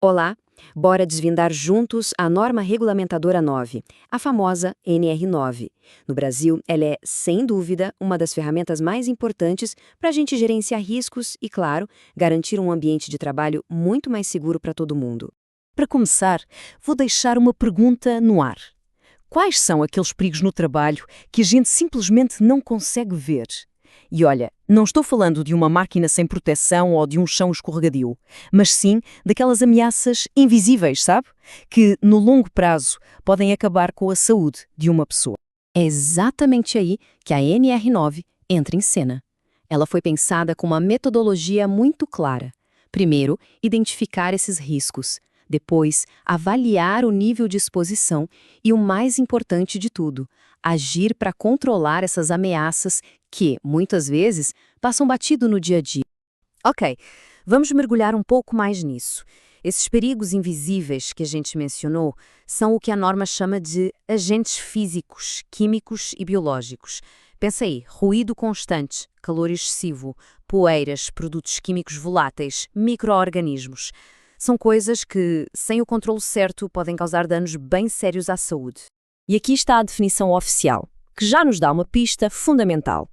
Olá, bora desvendar juntos a norma regulamentadora 9, a famosa NR9. No Brasil, ela é, sem dúvida, uma das ferramentas mais importantes para a gente gerenciar riscos e, claro, garantir um ambiente de trabalho muito mais seguro para todo mundo. Para começar, vou deixar uma pergunta no ar. Quais são aqueles perigos no trabalho que a gente simplesmente não consegue ver? E olha, não estou falando de uma máquina sem proteção ou de um chão escorregadio, mas sim daquelas ameaças invisíveis, sabe? Que, no longo prazo, podem acabar com a saúde de uma pessoa. É exatamente aí que a NR9 entra em cena. Ela foi pensada com uma metodologia muito clara. Primeiro, identificar esses riscos. Depois, avaliar o nível de exposição e, o mais importante de tudo, agir para controlar essas ameaças que, muitas vezes, passam batido no dia a dia. Ok, vamos mergulhar um pouco mais nisso. Esses perigos invisíveis que a gente mencionou são o que a norma chama de agentes físicos, químicos e biológicos. Pensa aí, ruído constante, calor excessivo, poeiras, produtos químicos voláteis, micro-organismos. São coisas que, sem o controle certo, podem causar danos bem sérios à saúde. E aqui está a definição oficial, que já nos dá uma pista fundamental.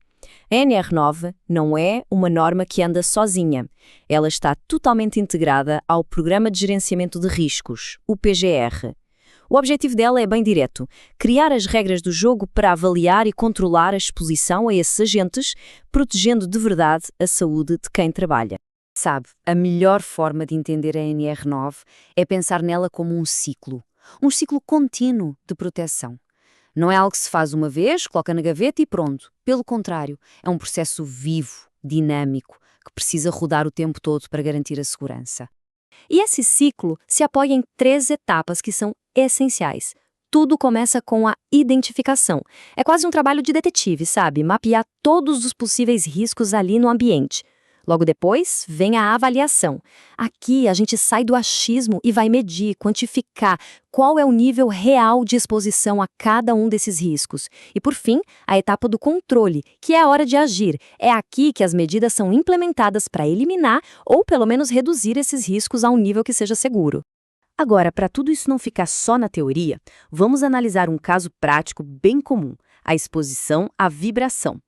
A NR9 não é uma norma que anda sozinha. Ela está totalmente integrada ao Programa de Gerenciamento de Riscos, o PGR. O objetivo dela é bem direto: criar as regras do jogo para avaliar e controlar a exposição a esses agentes, protegendo de verdade a saúde de quem trabalha. Sabe, a melhor forma de entender a NR9 é pensar nela como um ciclo contínuo de proteção. Não é algo que se faz uma vez, coloca na gaveta e pronto. Pelo contrário, é um processo vivo, dinâmico, que precisa rodar o tempo todo para garantir a segurança. E esse ciclo se apoia em 3 etapas que são essenciais. Tudo começa com a identificação. É quase um trabalho de detetive, sabe? Mapear todos os possíveis riscos ali no ambiente. Logo depois, vem a avaliação. Aqui, a gente sai do achismo e vai medir, quantificar qual é o nível real de exposição a cada um desses riscos. E, por fim, a etapa do controle, que é a hora de agir. É aqui que as medidas são implementadas para eliminar ou, pelo menos, reduzir esses riscos a um nível que seja seguro. Agora, para tudo isso não ficar só na teoria, vamos analisar um caso prático bem comum: a exposição à vibração.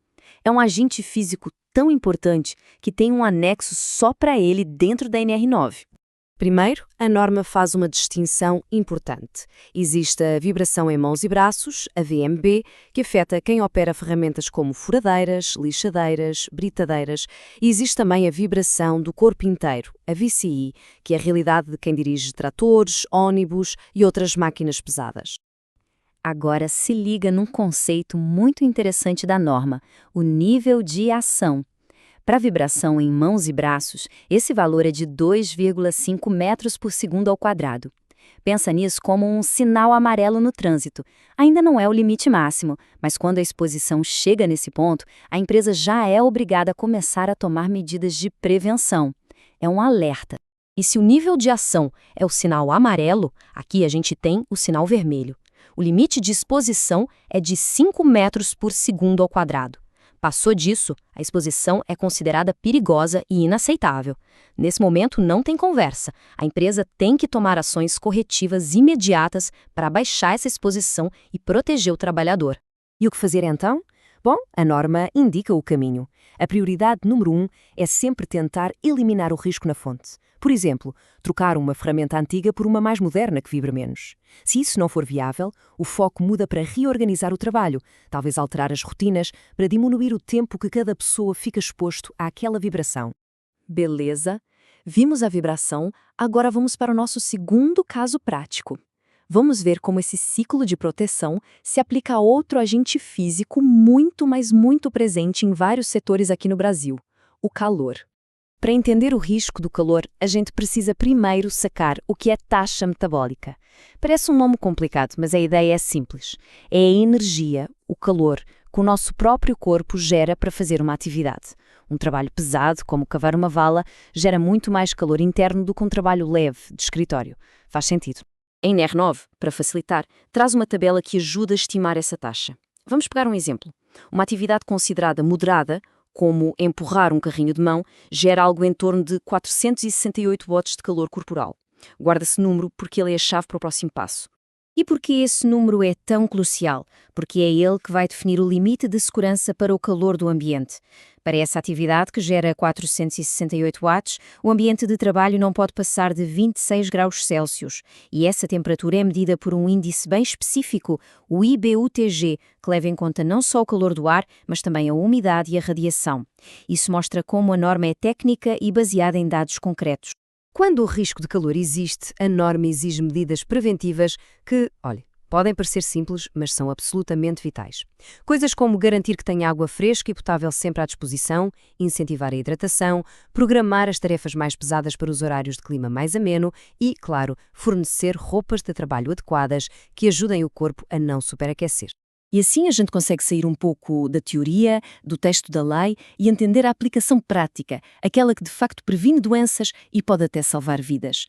É um agente físico tão importante que tem um anexo só para ele dentro da NR9. Primeiro, a norma faz uma distinção importante. Existe a vibração em mãos e braços, a VMB, que afeta quem opera ferramentas como furadeiras, lixadeiras, britadeiras, e existe também a vibração do corpo inteiro, a VCI, que é a realidade de quem dirige tratores, ônibus e outras máquinas pesadas. Agora se liga num conceito muito interessante da norma, o nível de ação. Para vibração em mãos e braços, esse valor é de 2,5 metros por segundo ao quadrado. Pensa nisso como um sinal amarelo no trânsito. Ainda não é o limite máximo, mas quando a exposição chega nesse ponto, a empresa já é obrigada a começar a tomar medidas de prevenção. É um alerta. E se o nível de ação é o sinal amarelo, aqui a gente tem o sinal vermelho. O limite de exposição é de 5 metros por segundo ao quadrado. Passou disso, a exposição é considerada perigosa e inaceitável. Nesse momento, não tem conversa. A empresa tem que tomar ações corretivas imediatas para baixar essa exposição e proteger o trabalhador. E o que fazer então? Bom, a norma indica o caminho. A prioridade número 1 é sempre tentar eliminar o risco na fonte. Por exemplo, trocar uma ferramenta antiga por uma mais moderna que vibra menos. Se isso não for viável, o foco muda para reorganizar o trabalho, talvez alterar as rotinas para diminuir o tempo que cada pessoa fica exposto àquela vibração. Beleza? Vimos a vibração, agora vamos para o nosso segundo caso prático. Vamos ver como esse ciclo de proteção se aplica a outro agente físico muito, mas muito presente em vários setores aqui no Brasil: o calor. Para entender o risco do calor, a gente precisa primeiro sacar o que é taxa metabólica. Parece um nome complicado, mas a ideia é simples. É a energia, o calor, que o nosso próprio corpo gera para fazer uma atividade. Um trabalho pesado, como cavar uma vala, gera muito mais calor interno do que um trabalho leve, de escritório. Faz sentido. A NR9, para facilitar, traz uma tabela que ajuda a estimar essa taxa. Vamos pegar um exemplo. Uma atividade considerada moderada, como empurrar um carrinho de mão, gera algo em torno de 468 watts de calor corporal. Guarda esse número porque ele é a chave para o próximo passo. E por que esse número é tão crucial? Porque é ele que vai definir o limite de segurança para o calor do ambiente. Para essa atividade, que gera 468 watts, o ambiente de trabalho não pode passar de 26 graus Celsius. E essa temperatura é medida por um índice bem específico, o IBUTG, que leva em conta não só o calor do ar, mas também a umidade e a radiação. Isso mostra como a norma é técnica e baseada em dados concretos. Quando o risco de calor existe, a norma exige medidas preventivas que, olha, podem parecer simples, mas são absolutamente vitais. Coisas como garantir que tenha água fresca e potável sempre à disposição, incentivar a hidratação, programar as tarefas mais pesadas para os horários de clima mais ameno e, claro, fornecer roupas de trabalho adequadas que ajudem o corpo a não superaquecer. E assim a gente consegue sair um pouco da teoria, do texto da lei e entender a aplicação prática, aquela que de facto previne doenças e pode até salvar vidas.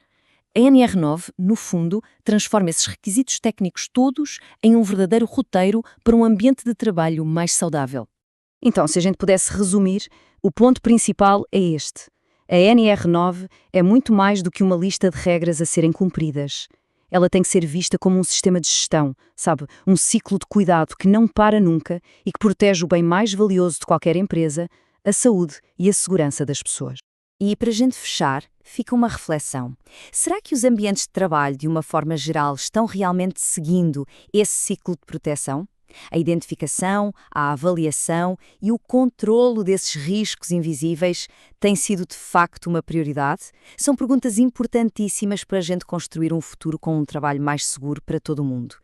A NR9, no fundo, transforma esses requisitos técnicos todos em um verdadeiro roteiro para um ambiente de trabalho mais saudável. Então, se a gente pudesse resumir, o ponto principal é este. A NR9 é muito mais do que uma lista de regras a serem cumpridas. Ela tem que ser vista como um sistema de gestão, sabe? Um ciclo de cuidado que não para nunca e que protege o bem mais valioso de qualquer empresa, a saúde e a segurança das pessoas. E para a gente fechar, fica uma reflexão. Será que os ambientes de trabalho, de uma forma geral, estão realmente seguindo esse ciclo de proteção? A identificação, a avaliação e o controlo desses riscos invisíveis tem sido de facto uma prioridade? São perguntas importantíssimas para a gente construir um futuro com um trabalho mais seguro para todo o mundo.